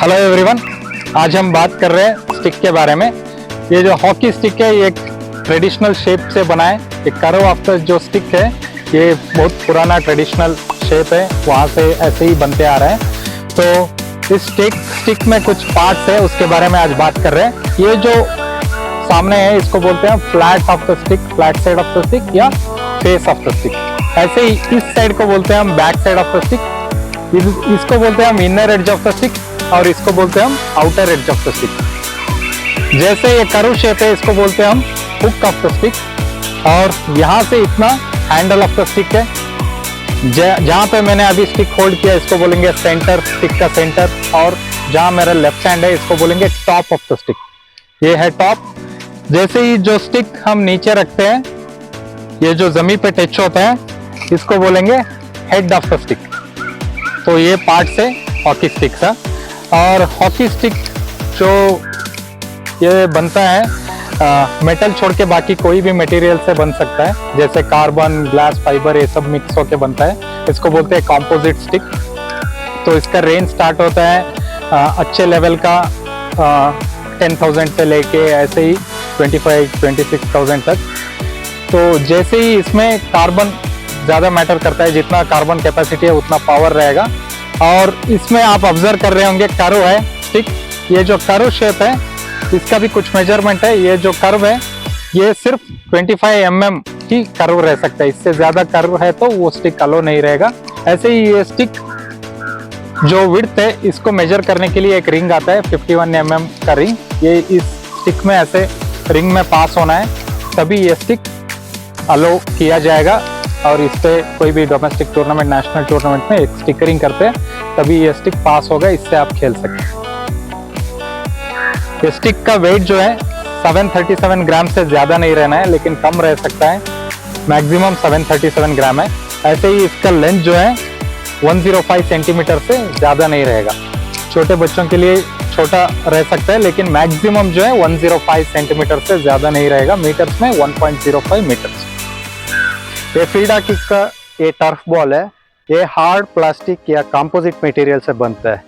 Hello everyone, आज हम बात कर रहे हैं स्टिक के बारे में। ये जो हॉकी स्टिक है ये एक ट्रेडिशनल शेप से बना है। ये कर्व आफ्टर जो स्टिक है ये बहुत पुराना ट्रेडिशनल शेप है, वहाँ से ऐसे ही बनते आ रहे हैं। तो इस स्टिक में कुछ पार्ट्स है, उसके बारे में आज बात कर रहे हैं। ये जो सामने है इसको बोलते हैं flat of the stick, flat side of the stick या फेस ऑफ द स्टिक। ऐसे ही इस साइड को बोलते हैं हम back side of the stick, इसको बोलते हैं हम inner edge of the stick और इसको बोलते हैं हम outer edge of the stick. जैसे ये कर्व शेप है इसको बोलते हैं हम हुक ऑफ द स्टिक, और यहाँ से इतना हैंडल ऑफ द स्टिक है। जहाँ पे मैंने अभी स्टिक होल्ड किया इसको बोलेंगे सेंटर, स्टिक का सेंटर, और जहाँ मेरा लेफ्ट हैंड है इसको बोलेंगे टॉप ऑफ द स्टिक। ये है टॉप। जैसे ही जो स्टिक हम नीचे रखते हैं, ये जो जमीन पे टच होता है इसको बोलेंगे हेड ऑफ द स्टिक। तो ये पार्ट से हॉकी स्टिक का। और हॉकी स्टिक जो ये बनता है मेटल छोड़ के बाकी कोई भी मटेरियल से बन सकता है, जैसे कार्बन, ग्लास, फाइबर, ये सब मिक्स होके बनता है। इसको बोलते हैं कॉम्पोजिट स्टिक। तो इसका रेंज स्टार्ट होता है अच्छे लेवल का 10,000 से लेके ऐसे ही 25-26,000 तक। तो जैसे ही इसमें कार्बन ज़्यादा मैटर करता है, जितना कार्बन कैपेसिटी है उतना पावर रहेगा। और इसमें आप ऑब्जर्व कर रहे होंगे कर्व है स्टिक। ये जो कर्व शेप है इसका भी कुछ मेजरमेंट है। ये जो कर्व है ये सिर्फ 25 mm की कर्व रह सकता है, इससे ज़्यादा कर्व है तो वो स्टिक अलो नहीं रहेगा। ऐसे ही ये स्टिक जो विड्थ है इसको मेजर करने के लिए एक रिंग आता है 51 mm का रिंग। ये इस स्टिक में ऐसे रिंग में पास होना है तभी ये स्टिक अलो किया जाएगा। और इस पे कोई भी डोमेस्टिक टूर्नामेंट, नेशनल टूर्नामेंट में एक स्टिकरिंग करते हैं तभी ये स्टिक पास होगा, इससे आप खेल सकते हैं। ये स्टिक का वेट जो है 737 ग्राम से ज़्यादा नहीं रहना है, लेकिन कम रह सकता है। मैक्सिमम 737 ग्राम है। ऐसे ही इसका लेंथ जो है 105 सेंटीमीटर से ज़्यादा नहीं रहेगा। छोटे बच्चों के लिए छोटा रह सकता है, लेकिन मैक्सिमम जो है 105 सेंटीमीटर से ज़्यादा नहीं रहेगा। मीटर्स में 1.05 मीटर्स। ये फील्ड हॉकी का ये टर्फ बॉल है, ये हार्ड प्लास्टिक या कंपोजिट मटेरियल से बनता है।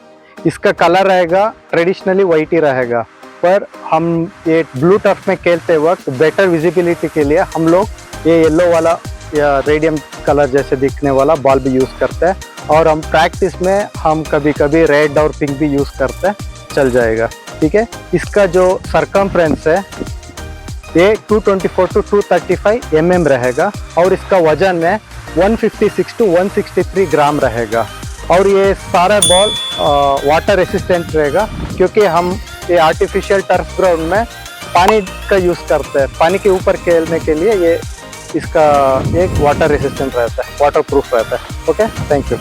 इसका कलर रहेगा ट्रेडिशनली वाइट ही रहेगा, पर हम ये ब्लू टर्फ में खेलते वक्त बेटर विजिबिलिटी के लिए हम लोग ये येलो वाला या रेडियम कलर जैसे दिखने वाला बॉल भी यूज़ करते हैं। और हम प्रैक्टिस में हम कभी कभी रेड और पिंक भी यूज़ करते हैं, चल जाएगा। ठीक है। इसका जो सरकमफ्रेंस है ये 224 to 235 mm रहेगा, और इसका वजन में 156 to 163 ग्राम रहेगा। और ये सारा बॉल वाटर रेसिस्टेंट रहेगा, क्योंकि हम ये आर्टिफिशियल टर्फ ग्राउंड में पानी का यूज़ करते हैं। पानी के ऊपर खेलने के लिए ये इसका एक वाटर रेसिस्टेंट रहता है, वाटर प्रूफ रहता है। Okay, thank you.